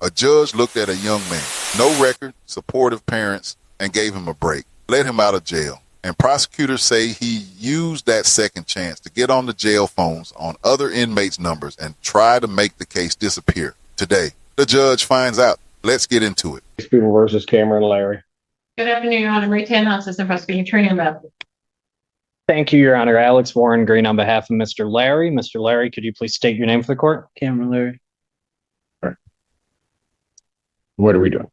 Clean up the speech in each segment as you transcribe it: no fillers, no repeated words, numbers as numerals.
A judge looked at a young man, no record, supportive parents, and gave him a break, let him out of jail. And prosecutors say he used that second chance to get on the jail phones on other inmates' numbers and try to make the case disappear. Today, the judge finds out. Let's get into it. People versus Cameron Larry. Good afternoon, Your Honor. Ray Tanner, Assistant Prosecuting Attorney on behalf. Thank you, Your Honor. Alex Warren Green on behalf of Mr. Larry. Mr. Larry, could you please state your name for the court? Cameron Larry. All right. What are we doing?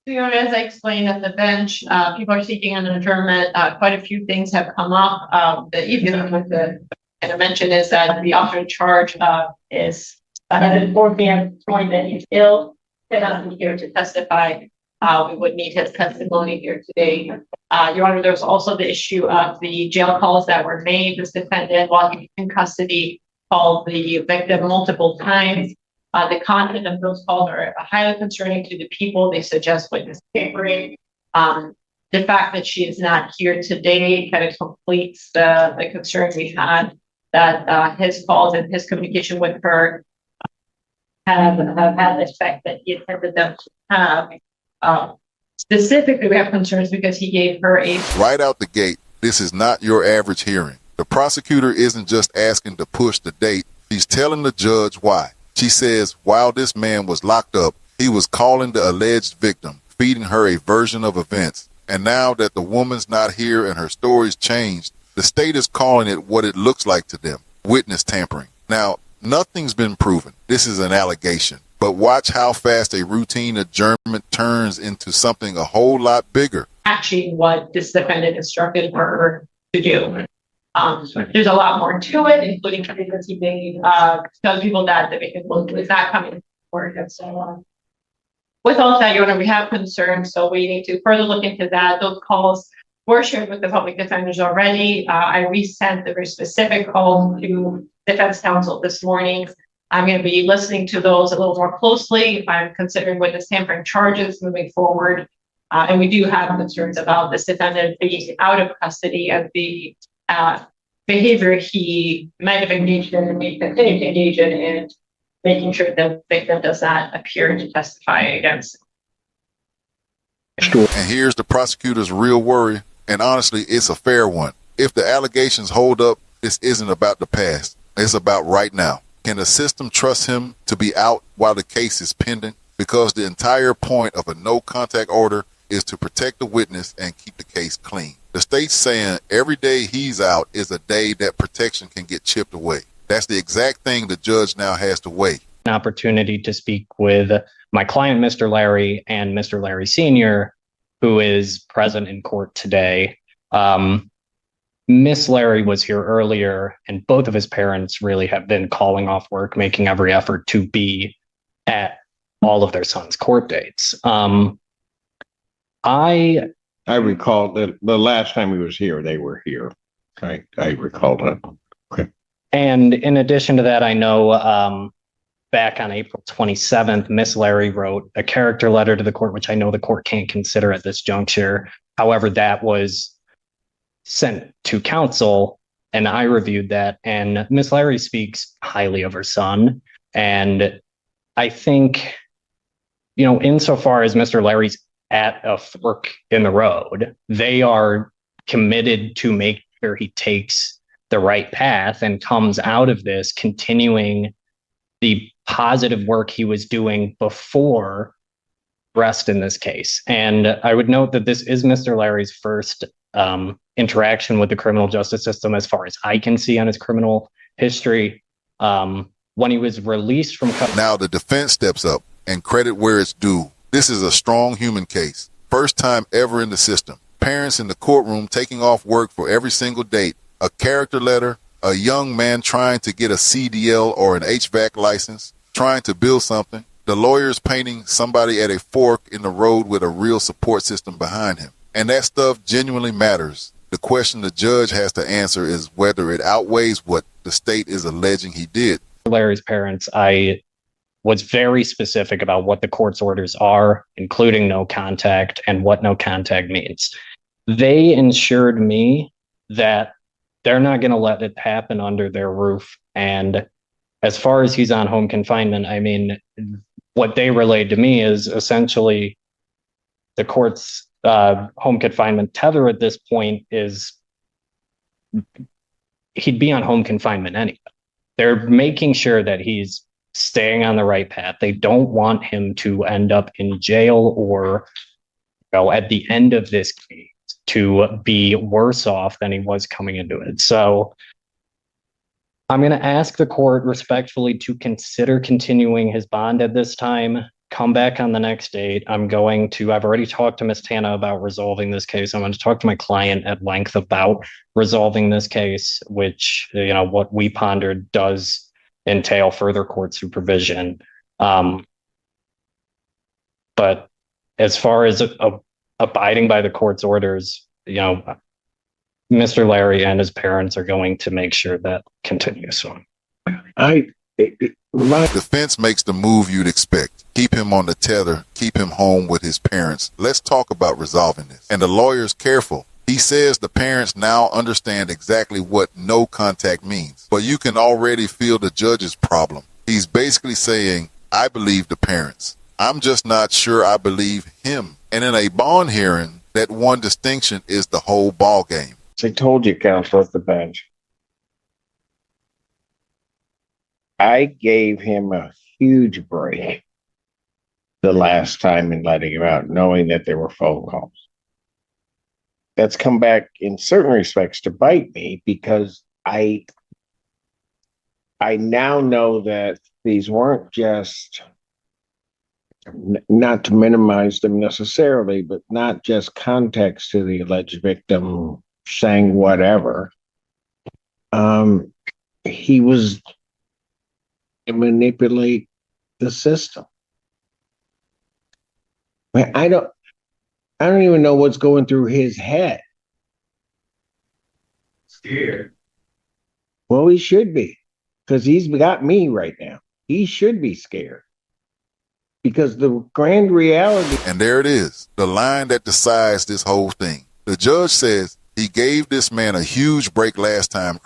Your Honor, as I explained at the bench, people are seeking an adjournment. Quite a few things have come up. The easiest one to mention is that the officer in charge is informed at the point that he's ill, cannot be here to testify. We would need his testimony here today. Your Honor, there's also the issue of the jail calls that were made. This defendant, while he was in custody, called the victim multiple times. The content of those calls are highly concerning to the people. They suggest witness-tampering. The fact that she is not here today kind of completes the concern we had that his calls and his communication with her have had the effect that he intended them to have. Specifically, we have concerns because he gave her a... Right out the gate, this is not your average hearing. The prosecutor isn't just asking to push the date. She's telling the judge why. She says while this man was locked up, he was calling the alleged victim, feeding her a version of events. And now that the woman's not here and her story's changed, the state is calling it what it looks like to them, witness tampering. Now, nothing's been proven. This is an allegation. But watch how fast a routine adjournment turns into something a whole lot bigger. Actually, what this defendant instructed her to do. There's a lot more to it, including because he made tell people that the victim was not coming to court and so on. With all that, Your Honor, we have concerns, so we need to further look into that. Those calls were shared with the public defenders already. I resent the very specific call to defense counsel this morning. I'm going to be listening to those a little more closely if I'm considering witness tampering charges moving forward. And we do have concerns about this defendant being out of custody and the behavior he might have engaged in and may continue to engage in, and making sure the victim does not appear to testify against. And here's the prosecutor's real worry, and honestly, it's a fair one. If the allegations hold up, this isn't about the past. It's about right now. Can the system trust him to be out while the case is pending? Because the entire point of a no contact order is to protect the witness and keep the case clean. The state's saying every day he's out is a day that protection can get chipped away. That's the exact thing the judge now has to weigh. An opportunity to speak with my client, Mr. Larry, and Mr. Larry Sr., who is present in court today. Miss Larry was here earlier, and both of his parents really have been calling off work, making every effort to be at all of their son's court dates. I recall that the last time he was here, they were here. I recall that. Okay. And in addition to that, I know back on April 27th, Miss Larry wrote a character letter to the court, which I know the court can't consider at this juncture. However, that was sent to counsel, and I reviewed that, and Miss Larry speaks highly of her son. And I think, insofar as Mr. Larry's at a fork in the road, they are committed to make sure he takes the right path and comes out of this continuing the positive work he was doing before arrest in this case. And I would note that this is Mr. Larry's first interaction with the criminal justice system, as far as I can see on his criminal history. When he was released from... Now the defense steps up, and credit where it's due. This is a strong human case. First time ever in the system. Parents in the courtroom taking off work for every single date. A character letter. A young man trying to get a CDL or an HVAC license. Trying to build something. The lawyers painting somebody at a fork in the road with a real support system behind him. And that stuff genuinely matters. The question the judge has to answer is whether it outweighs what the state is alleging he did. Larry's parents, I was very specific about what the court's orders are, including no contact and what no contact means. They ensured me that they're not going to let it happen under their roof. And as far as he's on home confinement, I mean, what they relayed to me is essentially the court's home confinement tether at this point is he'd be on home confinement anyway. They're making sure that he's staying on the right path. They don't want him to end up in jail or, at the end of this case, to be worse off than he was coming into it. So I'm going to ask the court respectfully to consider continuing his bond at this time. Come back on the next date. I've already talked to Ms. Tana about resolving this case. I'm going to talk to my client at length about resolving this case, which, what we pondered does entail further court supervision. But as far as abiding by the court's orders, Mr. Larry and his parents are going to make sure that continues. So Defense makes the move you'd expect. Keep him on the tether, keep him home with his parents. Let's talk about resolving this. And the lawyer's careful. He says the parents now understand exactly what no contact means, but you can already feel the judge's problem. He's basically saying, I believe the parents. I'm just not sure I believe him. And in a bond hearing, that one distinction is the whole ball game. I told you, counsel at the bench. I gave him a huge break the last time in letting him out, knowing that there were phone calls. That's come back in certain respects to bite me because I now know that these weren't just, not to minimize them necessarily, but not just context to the alleged victim saying whatever. He was to manipulate the system. I don't even know what's going through his head. Scared. Well, he should be, because he's got me right now. He should be scared. Because the grand reality. And there it is, the line that decides this whole thing. The judge says he gave this man a huge break last time,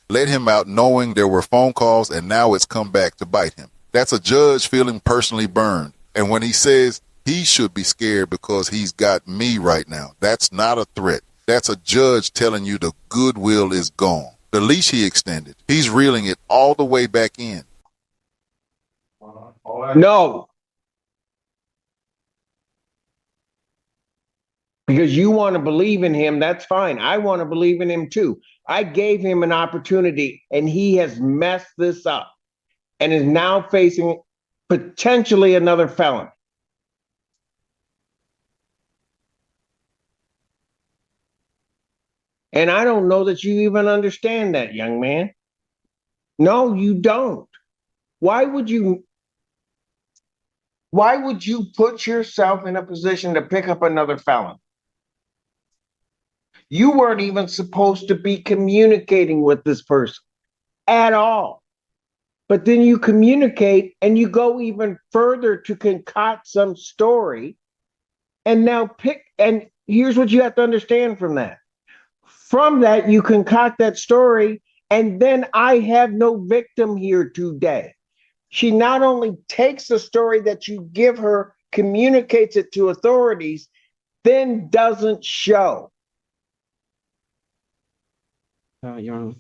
let him out knowing there were phone calls, and now it's come back to bite him. That's a judge feeling personally burned. And when he says he should be scared because he's got me right now, that's not a threat. That's a judge telling you the goodwill is gone. The leash he extended, he's reeling it all the way back in. No. Because you want to believe in him, that's fine. I want to believe in him too. I gave him an opportunity and he has messed this up and is now facing potentially another felon. And I don't know that you even understand that, young man. No, you don't. Why would you put yourself in a position to pick up another felon? You weren't even supposed to be communicating with this person at all. But then you communicate and you go even further to concoct some story. And now and here's what you have to understand from that. From that, you concoct that story, and then I have no victim here today. She not only takes the story that you give her, communicates it to authorities, then doesn't show. Your Honor.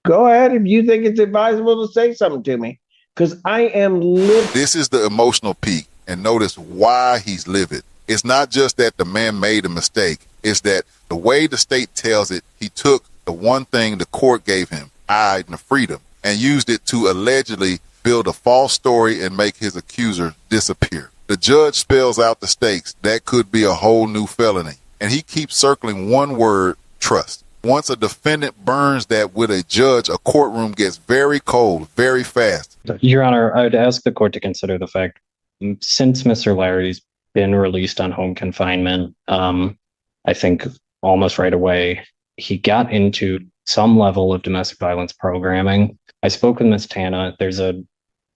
Go ahead if you think it's advisable to say something to me, because I am livid. This is the emotional peak, and notice why he's livid. It's not just that the man made a mistake. It's that the way the state tells it, he took the one thing the court gave him, and the freedom, and used it to allegedly build a false story and make his accuser disappear. The judge spells out the stakes. That could be a whole new felony. And he keeps circling one word, trust. Once a defendant burns that with a judge, a courtroom gets very cold, very fast. Your Honor, I would ask the court to consider the fact, since Mr. Larry's been released on home confinement, I think almost right away, he got into some level of domestic violence programming. I spoke with Ms. Tana. There's a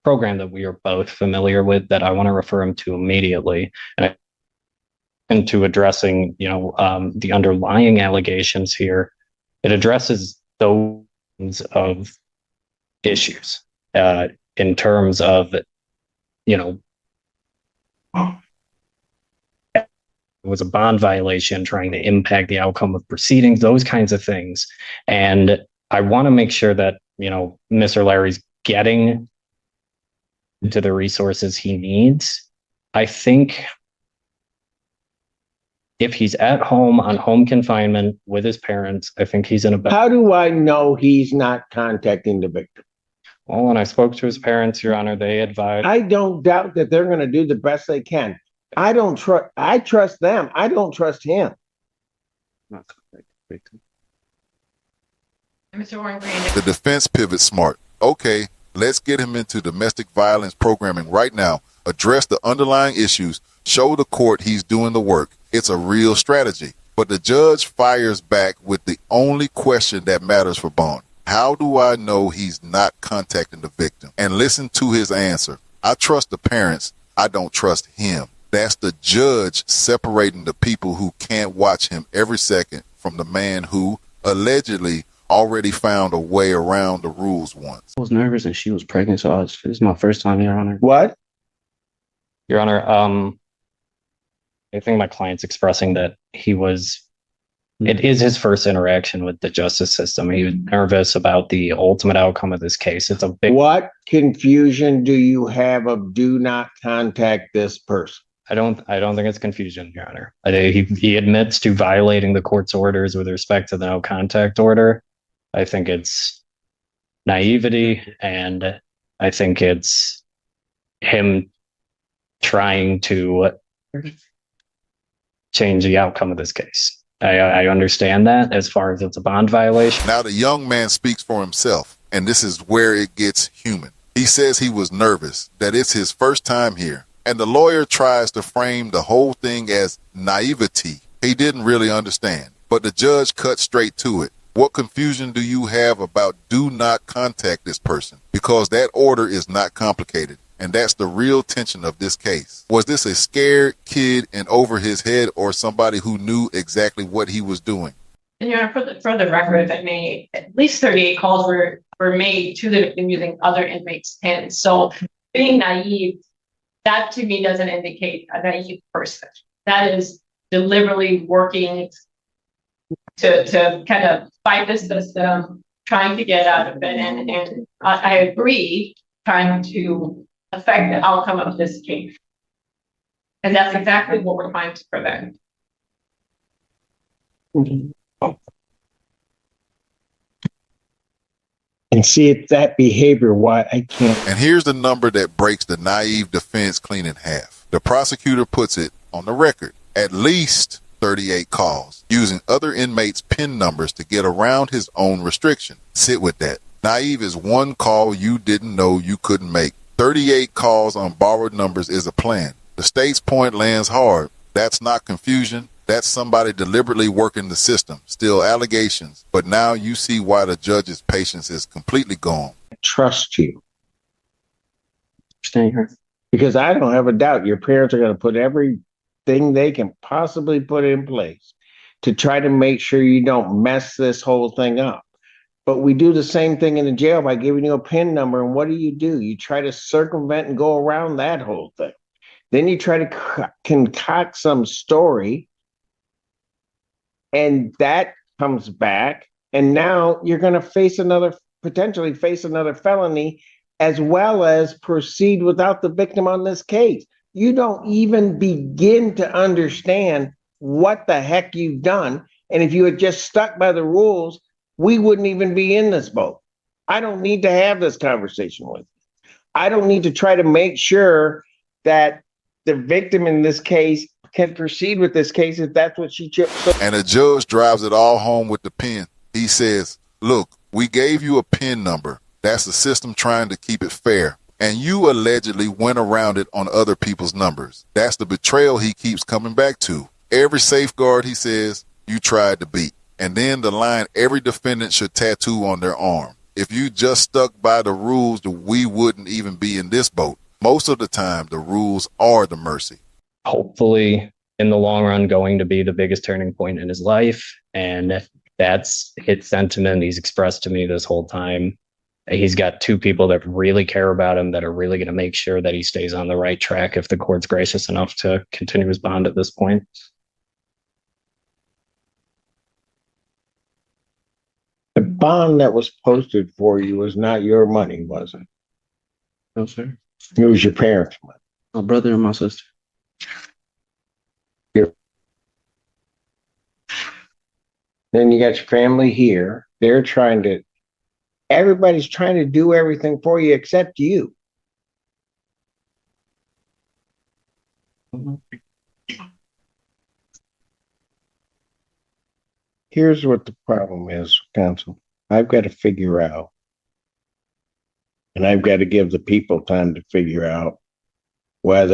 program that we are both familiar with that I want to refer him to immediately. And to addressing, the underlying allegations here, it addresses those of issues. in terms of, it was a bond violation trying to impact the outcome of proceedings, those kinds of things. And I want to make sure that, Mr. Larry's getting to the resources he needs. I think if he's at home on home confinement with his parents, I think he's in a better. How do I know he's not contacting the victim? Well, when I spoke to his parents, Your Honor, they advised. I don't doubt that they're going to do the best they can. I trust them. I don't trust him. Mr. Warren Green. The defense pivots smart. Okay, let's get him into domestic violence programming right now. Address the underlying issues. Show the court he's doing the work. It's a real strategy. But the judge fires back with the only question that matters for Bond. How do I know he's not contacting the victim? And listen to his answer. I trust the parents. I don't trust him. That's the judge separating the people who can't watch him every second from the man who allegedly already found a way around the rules once. I was nervous and she was pregnant, so this is my first time, Your Honor. What? Your Honor, I think my client's expressing that it is his first interaction with the justice system. He was nervous about the ultimate outcome of this case. It's a big. What confusion do you have of do not contact this person? I don't think it's confusion, Your Honor. He admits to violating the court's orders with respect to the no contact order. I think it's naivety, and I think it's him trying to change the outcome of this case. I understand that as far as it's a bond violation. Now the young man speaks for himself, and this is where it gets human. He says he was nervous, that it's his first time here, and the lawyer tries to frame the whole thing as naivety. He didn't really understand, but the judge cut straight to it. What confusion do you have about do not contact this person? Because that order is not complicated. And that's the real tension of this case. Was this a scared kid and over his head, or somebody who knew exactly what he was doing? And for the record, I mean, at least 38 calls were made to the victim using other inmates' pens. So being naive, that to me doesn't indicate a naive person. That is deliberately working to kind of fight the system, trying to get out of it. And I agree, trying to affect the outcome of this case. And that's exactly what we're trying to prevent. And see, it's that behavior why I can't. And here's the number that breaks the naive defense clean in half. The prosecutor puts it on the record. At least 38 calls using other inmates' PIN numbers to get around his own restriction. Sit with that. Naive is one call you didn't know you couldn't make. 38 calls on borrowed numbers is a plan. The state's point lands hard. That's not confusion. That's somebody deliberately working the system. Still allegations. But now you see why the judge's patience is completely gone. Trust you. Understand her? Because I don't have a doubt your parents are going to put everything they can possibly put in place to try to make sure you don't mess this whole thing up. But we do the same thing in the jail by giving you a PIN number. And what do? You try to circumvent and go around that whole thing. Then you try to concoct some story, and that comes back. And now you're going to potentially face another felony, as well as proceed without the victim on this case. You don't even begin to understand what the heck you've done. And if you had just stuck by the rules, we wouldn't even be in this boat. I don't need to have this conversation with you. I don't need to try to make sure that the victim in this case can proceed with this case if that's what she chose. And the judge drives it all home with the pen. He says, look, we gave you a PIN number. That's the system trying to keep it fair. And you allegedly went around it on other people's numbers. That's the betrayal he keeps coming back to. Every safeguard, he says, you tried to beat. And then the line every defendant should tattoo on their arm. If you just stuck by the rules, we wouldn't even be in this boat. Most of the time, the rules are the mercy. Hopefully, in the long run, going to be the biggest turning point in his life. And that's his sentiment he's expressed to me this whole time. He's got two people that really care about him, that are really going to make sure that he stays on the right track if the court's gracious enough to continue his bond at this point. The bond that was posted for you was not your money, was it? No, sir. It was your parents' money. My brother and my sister. Then you got your family here. Everybody's trying to do everything for you except you. Here's what the problem is, counsel. I've got to figure out, and I've got to give the people time to figure out why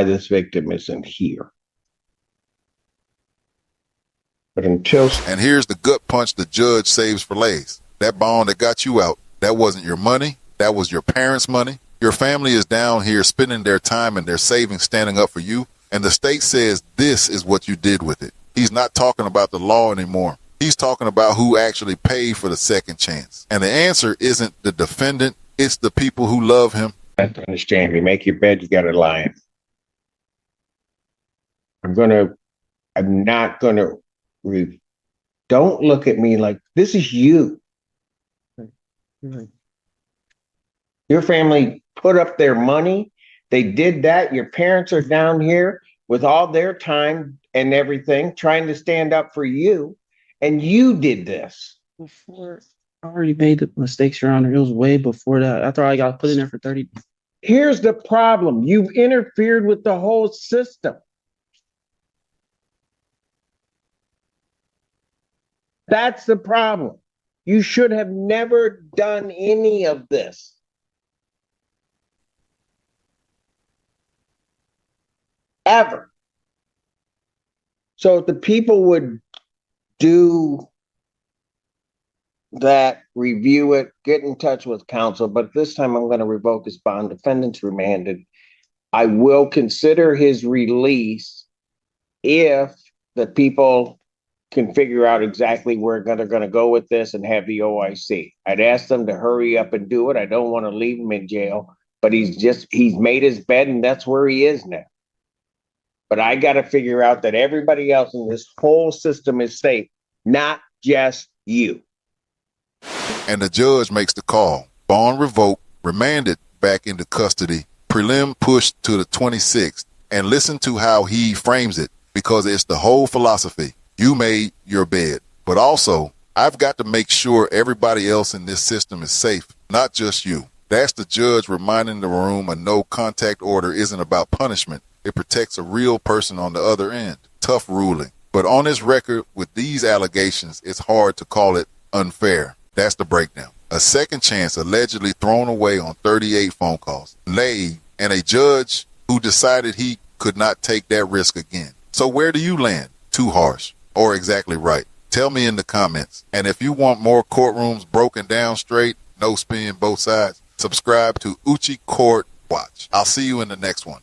this victim isn't here. But and here's the gut punch the judge saves for Lays. That bond that got you out, that wasn't your money. That was your parents' money. Your family is down here spending their time and their savings standing up for you. And the state says this is what you did with it. He's not talking about the law anymore. He's talking about who actually paid for the second chance. And the answer isn't the defendant. It's the people who love him. I have to understand, you make your bed, you got to lie in. I'm not going to, don't look at me like this is you. Your family put up their money. They did that. Your parents are down here with all their time and everything, trying to stand up for you. And you did this. Before I already made the mistakes, Your Honor. It was way before that. After I got put in there for 30. Here's the problem. You've interfered with the whole system. That's the problem. You should have never done any of this. Ever. So if the people would do that, review it, get in touch with counsel, but this time I'm going to revoke his bond. Defendant's remanded. I will consider his release if the people can figure out exactly where they're going to go with this and have the OIC. I'd ask them to hurry up and do it. I don't want to leave him in jail, but he's made his bed and that's where he is now. But I got to figure out that everybody else in this whole system is safe, not just you. And the judge makes the call. Bond revoked, remanded back into custody, prelim pushed to the 26th, and listen to how he frames it, because it's the whole philosophy. You made your bed, but also I've got to make sure everybody else in this system is safe, not just you. That's the judge reminding the room a no contact order isn't about punishment. It protects a real person on the other end. Tough ruling. But on his record with these allegations, it's hard to call it unfair. That's the breakdown. A second chance allegedly thrown away on 38 phone calls. Laid, and a judge who decided he could not take that risk again. So where do you land? Too harsh. Or exactly right? Tell me in the comments. And if you want more courtrooms broken down straight, no spin both sides, subscribe to Oouchie Court Watch. I'll see you in the next one.